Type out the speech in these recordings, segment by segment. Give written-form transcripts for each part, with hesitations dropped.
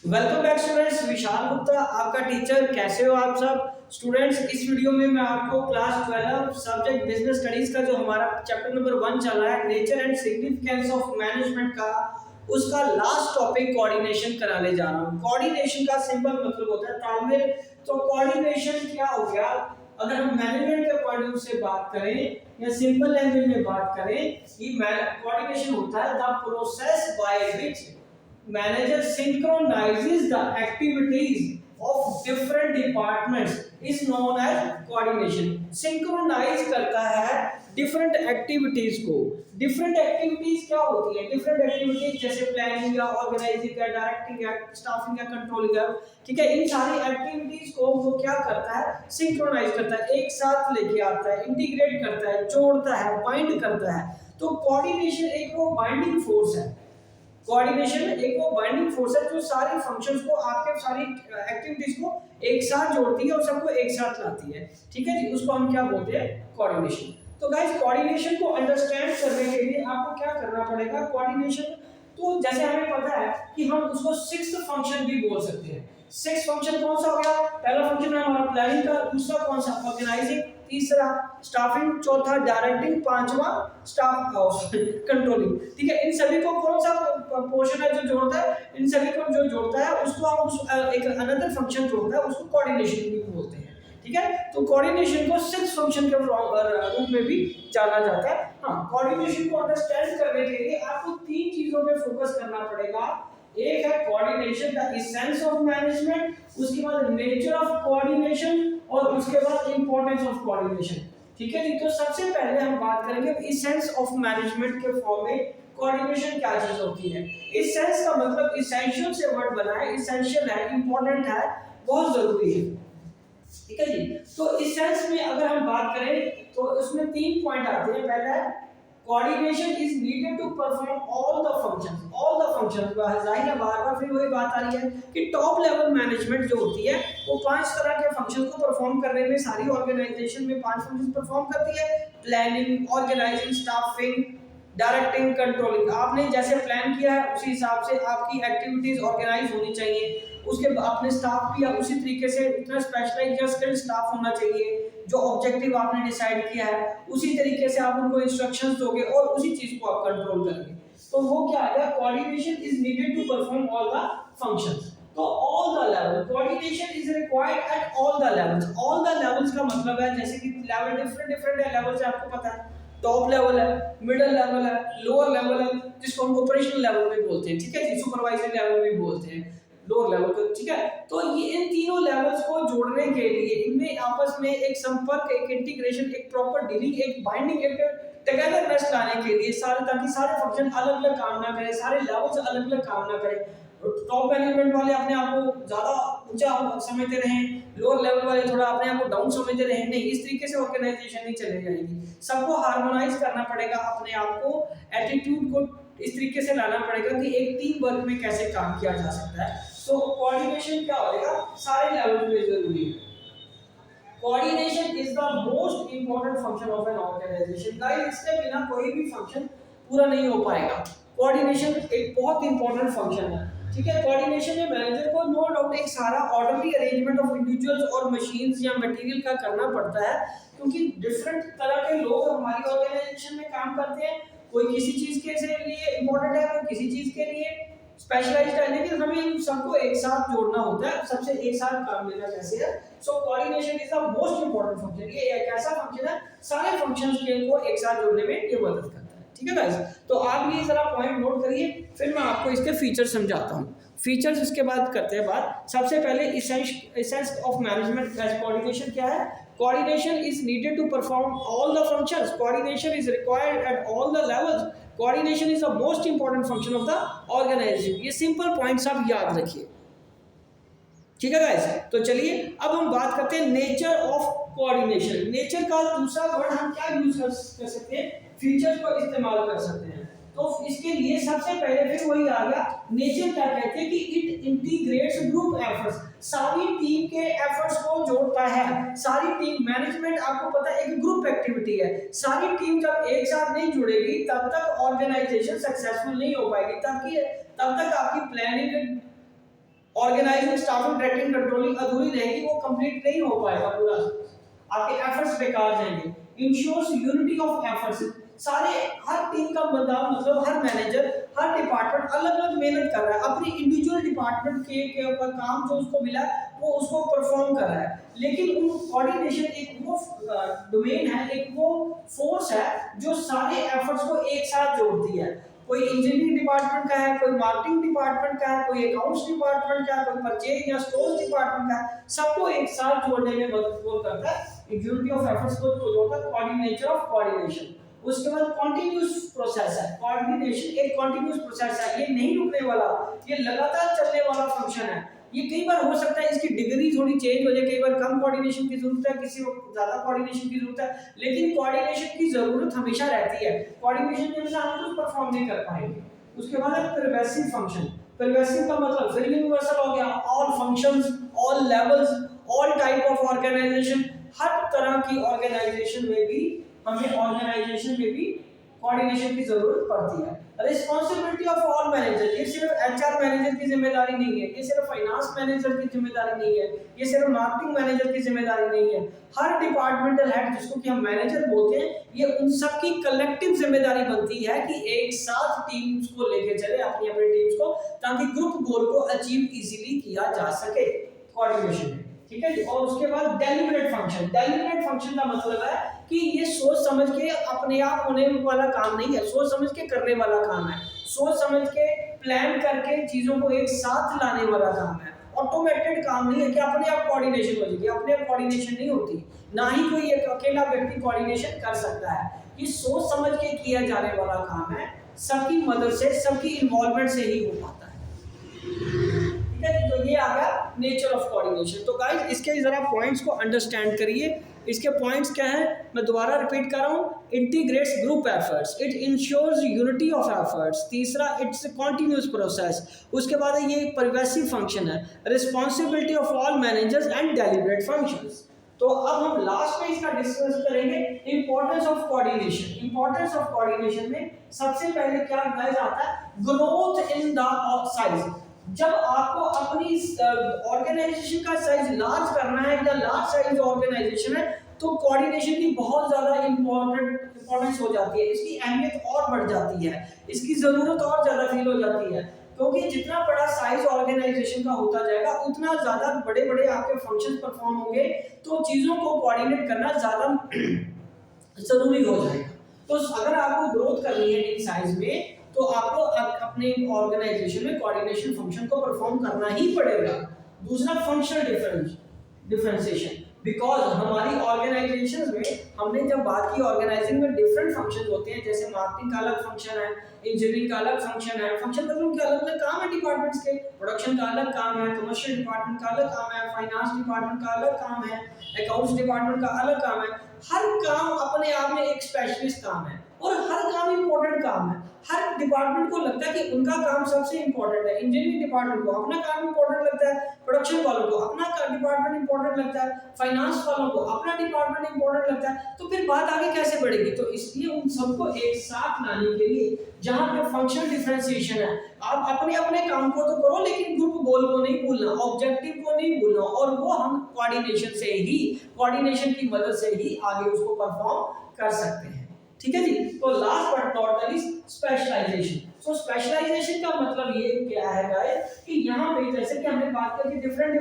Welcome back students, Vishal Gupta आपका teacher. कैसे हो आप सब स्टूडेंट्स? इस वीडियो में मैं आपको क्लास 12 सब्जेक्ट बिजनेस स्टडीज का जो हमारा चैप्टर नंबर 1 चल रहा है, nature and significance of management का, उसका लास्ट टॉपिक कोऑर्डिनेशन कराने जा रहा हूँ। कोऑर्डिनेशन का सिंपल मतलब होता है तालमेल। तो कोऑर्डिनेशन क्या हो गया? अगर हम मैनेजमेंट के पॉइंट ऑफ व्यू से बात करें या सिंपल लैंग्वेज में बात करें, ये कोऑर्डिनेशन होता है the process by which manager synchronizes the activities of different departments is known as coordination। synchronize करता है different activities को। different activities क्या होती है? different activities जैसे planning या organizing या directing या staffing या controlling है, ठीक है। इन सारी activities को वो क्या करता है? synchronize करता है, एक साथ लेके आता है, integrate करता है, जोड़ता है, bind करता है। तो coordination एक वो binding force है। कोऑर्डिनेशन एक वो बाइंडिंग फोर्स है जो सारे फंक्शंस को, आपके सारी एक्टिविटीज को एक साथ जोड़ती है और सबको एक साथ लाती है, ठीक है जी। उसको हम क्या बोलते हैं? कोऑर्डिनेशन। तो गाइस, कोऑर्डिनेशन को अंडरस्टैंड करने के लिए आपको क्या करना पड़ेगा? कोऑर्डिनेशन तो जैसे हमें पता है कि हम उसको सिक्स्थ फंक्शन भी बोल सकते हैं। सिक्स्थ फंक्शन कौन सा हो गया? पहला फंक्शन है हमारा प्लानिंग का, दूसरा कौन सा? ऑर्गेनाइजिंग, तीसरा स्टाफिंग, चौथा डायरेक्टिंग, पांचवा स्टाफ कंट्रोलिंग, ठीक है। इन सभी को कौन सा पोर्शन है जो जोड़ता है? इन सभी को जो जोड़ता है उसको हम एक अनदर फंक्शन जोड़ता है, उसको कोऑर्डिनेशन भी बोलते हैं, ठीक है। तो कोऑर्डिनेशन को सिक्स फंक्शन के रूप में भी जाना जाता है। हाँ, कोऑर्डिनेशन को अंडरस्टैंड करने के लिए आपको तीन चीजों पे फोकस करना पड़ेगा। एक है coordination the essence of management, उसके बाद नेचर ऑफ कोऑर्डिनेशन, और उसके बाद इंपॉर्टेंस ऑफ कोऑर्डिनेशन, ठीक है जी। तो सबसे पहले हम बात करेंगे एसेंस ऑफ मैनेजमेंट के फॉर्म में कोऑर्डिनेशन क्या चीज होती है। एसेंस का मतलब एसेंशियल से वर्ड बना है, एसेंशियल है, इंपॉर्टेंट है, बहुत जरूरी है, ठीक है जी। तो एसेंस में अगर हम बात करें तो उसमें तीन पॉइंट आते हैं। पहला है coordination is needed to perform all the functions. All the functions, जाहिर है बार बार फिर वही बात आ रही है कि टॉप लेवल मैनेजमेंट जो होती है वो पांच तरह के फंक्शंस को परफॉर्म करने में, सारी ऑर्गेनाइजेशन में पांच फंक्शंस परफॉर्म करती है। Planning, organising, staffing, directing, controlling. आपने जैसे प्लान किया है उसी हिसाब से आपकी एक्टिविटीज ऑर्गेनाइज होनी चाहिए। उसके आपने स्टाफ भी उसी तरीके से इतना स्पेशलाइज्ड या स्किल्ड स्टाफ होना चाहिए। जो ऑब्जेक्टिव आपने डिसाइड किया है उसी तरीके से आप उनको इंस्ट्रक्शंस दोगे और उसी चीज को आप कंट्रोल करेंगे। तो वो क्या है? Coordination is needed to perform all the functions. तो all the level, coordination is required at all the levels. All the levels का मतलब है जैसे कि लेवल डिफरेंट लेवल्स है, आपको पता है। टॉप लेवल है, मिडिल लेवल है, लोअर लेवल है, जिसको हम ऑपरेशनल लेवल भी बोलते हैं, ठीक है जी। सुपरवाइजरी लेवल भी बोलते हैं, लोअर लेवल को, ठीक है। तो ये इन तीनों लेवल्स को जोड़ने के लिए इनमें आपस में एक संपर्क, एक इंटीग्रेशन, एक प्रॉपर डीलिंग, एक बाइंडिंग, एक टुगेदरनेस लाने के लिए सारे, ताकि सारे फंक्शन अलग अलग काम ना करें, सारे लेवल्स अलग अलग काम ना करें। टॉप मैनेजमेंट वाले अपने आप को ज्यादा ऊंचा समझते रहें, लोअर लेवल वाले थोड़ा अपने आप को डाउन समझते रहें, नहीं, इस तरीके से ऑर्गेनाइजेशन नहीं चले जाएगी। सबको हार्मोनाइज करना पड़ेगा, अपने आप को, एटीट्यूड को इस तरीके से लाना पड़ेगा कि एक टीम वर्क में कैसे काम किया जा सकता है। तो कोऑर्डिनेशन क्या होगा? सारे लेवल पे जरूरी है। Coordination is the most important function of an organisation. Guys, इसके बिना कोई भी फंक्शन पूरा नहीं हो पाएगा। कोऑर्डिनेशन एक बहुत इंपॉर्टेंट फंक्शन है, ठीक है। कोऑर्डिनेशन में मैनेजर को नो डाउट एक सारा ऑर्डरली अरेंजमेंट ऑफ इंडिविजुअल्स और मशीन्स या मटेरियल का करना पड़ता है, क्योंकि डिफरेंट तरह के लोग हमारी ऑर्गेनाइजेशन में काम करते हैं। कोई किसी चीज के लिए इंपॉर्टेंट है, कोई किसी चीज के लिए स्पेशलाइज्ड है, लेकिन हमें इन सबको एक साथ जोड़ना होता है, सबसे एक साथ काम लेना कैसे है। So coordination is the most important function. ये एक ऐसा फंक्शन है, सारे फंक्शंस को एक साथ जोड़ने में ये मदद करता है, ठीक है गाइस। तो आप ये जरा पॉइंट नोट करिए, फिर मैं आपको इसके फीचर समझाता हूँ। फीचर्स इसके बाद करते हैं बात। सबसे पहले एसेंस ऑफ मैनेजमेंट कोऑर्डिनेशन क्या है? Coordination is needed to perform all the functions. Coordination is required at all the levels. Coordination is the most important function of the organisation. ये सिंपल पॉइंट्स आप याद रखिए, ठीक है गाइस। तो चलिए अब हम बात करते हैं नेचर ऑफ कोऑर्डिनेशन। नेचर का दूसरा वर्ड हम क्या यूज कर सकते हैं? फीचर्स को इस्तेमाल कर सकते हैं। तो इसके लिए सबसे पहले फिर वही आ गया, नेचर क्या कहते हैं कि इट इंटीग्रेट्स ग्रुप एफर्ट्स। सारी टीम के एफर्ट्स को जोड़ता है। सारी टीम मैनेजमेंट, आपको पता है, एक ग्रुप एक्टिविटी है। सारी टीम जब एक साथ नहीं जुड़ेगी तब तक ऑर्गेनाइजेशन सक्सेसफुल नहीं हो पाएगी, तब तक आपकी planning, organising, staffing, directing, controlling अधूरी रहेगी, वो कंप्लीट नहीं हो पाएगा पूरा, आपके एफर्ट्स बेकार जाएंगे। इंश्योर्स यूनिटी ऑफ एफर्ट्स, सारे हर टीम का बंदा मतलब हर मैनेजर हर डिपार्टमेंट अलग अलग मेहनत कर रहा है, अपनी इंडिविजुअल डिपार्टमेंट के ऊपर काम जो उसको मिला वो उसको परफॉर्म कर रहा है, लेकिन उन कोऑर्डिनेशन एक वो डोमेन है, एक वो फोर्स है जो सारे एफर्ट्स को एक साथ जोड़ती है। कोई इंजीनियरिंग डिपार्टमेंट का है, कोई मार्केटिंग डिपार्टमेंट का है, कोई अकाउंट्स डिपार्टमेंट का है, कोई परचेज या स्टोर्स डिपार्टमेंट का है, सबको एक साथ जोड़ने में मदद करता है। एक यूनिटी ऑफ एफर्ट्स को जोड़ता है कोऑर्डिनेटर ऑफ कोऑर्डिनेशन। उसके बाद कॉन्टिन्यूस प्रोसेस है, कोऑर्डिनेशन एक कॉन्टिन्यूस प्रोसेस है, ये नहीं रुकने वाला, ये लगातार चलने वाला फंक्शन है। ये कई बार हो सकता है इसकी डिग्री थोड़ी चेंज हो जाए, कई बार कम कोऑर्डिनेशन की जरूरत है, किसी वक्त ज्यादा कोऑर्डिनेशन की जरूरत है, लेकिन कोऑर्डिनेशन की जरूरत हमेशा रहती है। कोऑर्डिनेशन के बिना हम कुछ परफॉर्म नहीं कर पाएंगे। उसके बाद है परवेसिव फंक्शन। परवेसिव का मतलब फिर यूनिवर्सल हो गया, all functions, all levels, all type of organization, हर तरह की ऑर्गेनाइजेशन में भी कोऑर्डिनेशन की जरूरत पड़ती है। रिस्पांसिबिलिटी ऑफ ऑल मैनेजर, ये सिर्फ एचआर मैनेजर की जिम्मेदारी नहीं है, ये सिर्फ फाइनेंस मैनेजर की जिम्मेदारी नहीं है, ये सिर्फ मार्केटिंग मैनेजर की जिम्मेदारी नहीं है। हर डिपार्टमेंटल हेड जिसको कि हम मैनेजर बोलते हैं, ये उन सब की कलेक्टिव जिम्मेदारी बनती है कि एक साथ टीम्स को लेके चले, अपनी अपनी टीम्स को, ताकि ग्रुप गोल को अचीव इजीली किया जा सके कोऑर्डिनेशन में। ठीक है जी। और उसके बाद डेलिब्रेट फंक्शन। डेलिब्रेट फंक्शन का मतलब है कि ये सोच समझ के अपने आप होने वाला काम नहीं है, सोच समझ के करने वाला काम है, सोच समझ के प्लान करके चीजों को एक साथ लाने वाला काम है। ऑटोमेटेड काम नहीं है कि अपने आप कोऑर्डिनेशन हो जाएगी, अपने आप कोऑर्डिनेशन नहीं होती, ना ही कोई एक अकेला व्यक्ति कोऑर्डिनेशन कर सकता है। ये सोच समझ के किया जाने वाला काम है, सबकी मदद से, सबकी इन्वॉल्वमेंट से ही हो पाता है। ठीक है, तो ये आ गया नेचर ऑफ कोऑर्डिनेशन। तो गाइस इसके जरा पॉइंट्स को अंडरस्टैंड करिए। इसके पॉइंट्स क्या है, मैं दोबारा रिपीट कर रहा हूँ। Integrates group efforts, it ensures unity of efforts. तीसरा, इट्स ए कॉन्टिन्यूस प्रोसेस। उसके बाद ये एक परवेसिव फंक्शन है, responsibility of all managers and deliberate functions. तो अब हम लास्ट में इसका डिस्कस करेंगे importance of coordination. Importance of coordination में सबसे पहले क्या गाइस आता है, ग्रोथ इन द साइज। जब आपको अपनी ऑर्गेनाइजेशन का साइज लार्ज करना है या लार्ज साइज ऑर्गेनाइजेशन है, तो कोऑर्डिनेशन की बहुत ज्यादा इंपॉर्टेंस हो जाती है, इसकी अहमियत और बढ़ जाती है, इसकी जरूरत और ज्यादा फील हो जाती है। क्योंकि जितना बड़ा साइज ऑर्गेनाइजेशन का होता जाएगा, उतना ज्यादा बड़े बड़े आपके फंक्शन परफॉर्म होंगे, तो चीजों को कोऑर्डिनेट करना ज्यादा जरूरी हो जाएगा। तो अगर आपको ग्रोथ करनी है इन साइज में, तो आपको अपने ऑर्गेनाइजेशन में कोऑर्डिनेशन फंक्शन को परफॉर्म करना ही पड़ेगा। दूसरा, फंक्शनल डिफरेंशिएशन। बिकॉज हमारी ऑर्गेनाइजेशन में हमने जब बात की, ऑर्गेनाइजिंग में डिफरेंट फंक्शन होते हैं, जैसे मार्केटिंग का अलग फंक्शन है, इंजीनियरिंग का अलग फंक्शन है, फंक्शन मतलब उनके अलग अलग काम है डिपार्टमेंट्स के, प्रोडक्शन का अलग काम है, कमर्शियल डिपार्टमेंट का अलग काम है, फाइनेंस डिपार्टमेंट का अलग काम है, अकाउंट्स डिपार्टमेंट का अलग काम है। हर काम अपने आप में एक स्पेशलिस्ट काम है और हर काम इंपॉर्टेंट काम है। हर डिपार्टमेंट को लगता है कि उनका काम सबसे इंपॉर्टेंट है। इंजीनियरिंग डिपार्टमेंट को अपना काम इंपॉर्टेंट लगता है, प्रोडक्शन वालों को अपना डिपार्टमेंट इंपॉर्टेंट लगता है, फाइनेंस वालों को अपना डिपार्टमेंट इंपॉर्टेंट लगता है। तो फिर बात आगे कैसे बढ़ेगी? तो इसलिए उन सबको एक साथ लाने के लिए जहां पे फंक्शनल डिफरेंशिएशन है, आप अपने अपने काम को तो करो, लेकिन ग्रुप गोल को नहीं भूलना, ऑब्जेक्टिव को नहीं भूलना, और वो हम कोऑर्डिनेशन की मदद से ही आगे उसको परफॉर्म कर सकते हैं। ठीक है जी। तो last but not the least, specialisation. So specialisation का मतलब ये क्या है गाइस, कि यहाँ पे जैसे कि हमने बात की कि डिफरेंट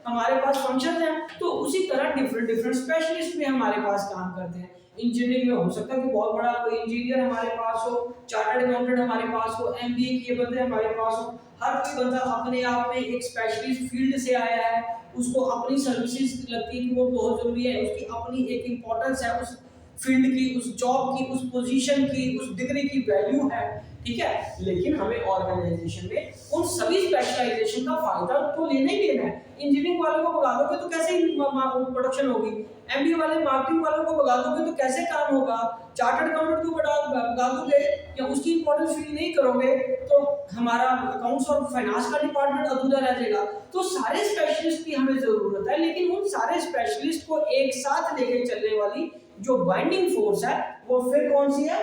हमारे पास फंक्शन हैं, तो उसी तरह डिफरेंट स्पेशलिस्ट भी हमारे पास काम करते हैं। इंजीनियरिंग में हो सकता है कि बहुत बड़ा कोई इंजीनियर हमारे पास हो, चार्टर्ड अकाउंटेंट हमारे पास हो, एमबीए किए बंदे हमारे पास हो। हर कोई बंदा अपने आप में एक स्पेशलिस्ट फील्ड से आया है, उसको अपनी सर्विसेज लगती है कि वो बहुत जरूरी है, उसकी अपनी एक इंपॉर्टेंस है, उस फील्ड की, उस जॉब की, उस पोजीशन की, उस डिग्री की वैल्यू है। ठीक है, लेकिन हमें ऑर्गेनाइजेशन में उन सभी स्पेशलाइजेशन का फायदा तो लेना ही लेना है। इंजीनियरिंग वालों को भगा दोगे तो कैसे प्रोडक्शन होगी, एमबीए वाले मार्केटिंग वालों को भगा दोगे तो कैसे काम होगा, चार्टर्ड अकाउंटेंट को भगा दोगे या उसकी इंपॉर्टेंस फील नहीं करोगे, तो हमारा अकाउंट्स और फाइनेंस का डिपार्टमेंट अधूरा रह जाएगा। तो सारे स्पेशलिस्ट की हमें जरूरत है, लेकिन उन सारे स्पेशलिस्ट को एक साथ लेके चलने वाली जो बाइंडिंग फोर्स है, वो फिर कौन सी है?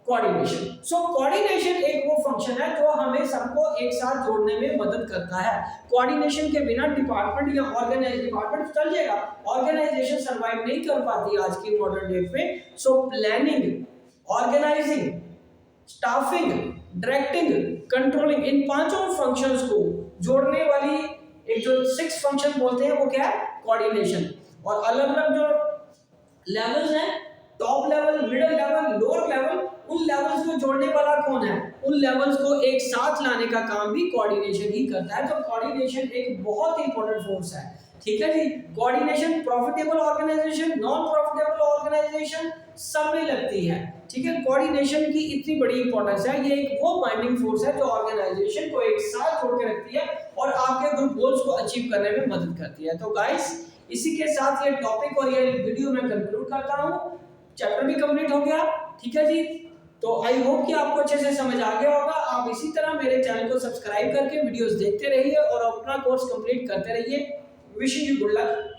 कोऑर्डिनेशन। सो कोऑर्डिनेशन एक वो फंक्शन है जो हमें सबको एक साथ जोड़ने में मदद करता है। कोऑर्डिनेशन के बिना डिपार्टमेंट या ऑर्गेनाइजेशन, डिपार्टमेंट चल जाएगा, ऑर्गेनाइजेशन सरवाइव नहीं कर पाती आज की मॉडर्न डेट में। So planning, organising, staffing, directing, controlling, इन पांचों फंक्शंस को जोड़ने वाली एक जो 6 फंक्शन बोलते हैं वो क्या है, कोऑर्डिनेशन। और अलग अलग जो लेवल्स हैं, top level, middle level, lower level, उन लेवल्स को जोड़ने वाला कौन है, उन लेवल्स को एक साथ लाने का काम भी कोऑर्डिनेशन ही करता है। तो कोऑर्डिनेशन एक बहुत ही इंपॉर्टेंट फोर्स है, ठीक है जी। Coordination profitable organization, non profitable organization सब में लगती है, ठीक है। कोऑर्डिनेशन की इतनी बड़ी इंपॉर्टेंस है, ये एक वो बाइंडिंग फोर्स है जो ऑर्गेनाइजेशन को एक साथ जोड़ के रखती है और आपके ग्रुप गोल्स को अचीव करने में मदद करती है। तो गाइस, इसी के साथ ये टॉपिक और ये वीडियो मैं कंक्लूड करता हूँ। चैप्टर भी कंप्लीट हो गया, ठीक है जी। तो आई होप कि आपको अच्छे से समझ आ गया होगा। आप इसी तरह मेरे चैनल को सब्सक्राइब करके वीडियोस देखते रहिए और अपना कोर्स कंप्लीट करते रहिए। Wishing you good luck.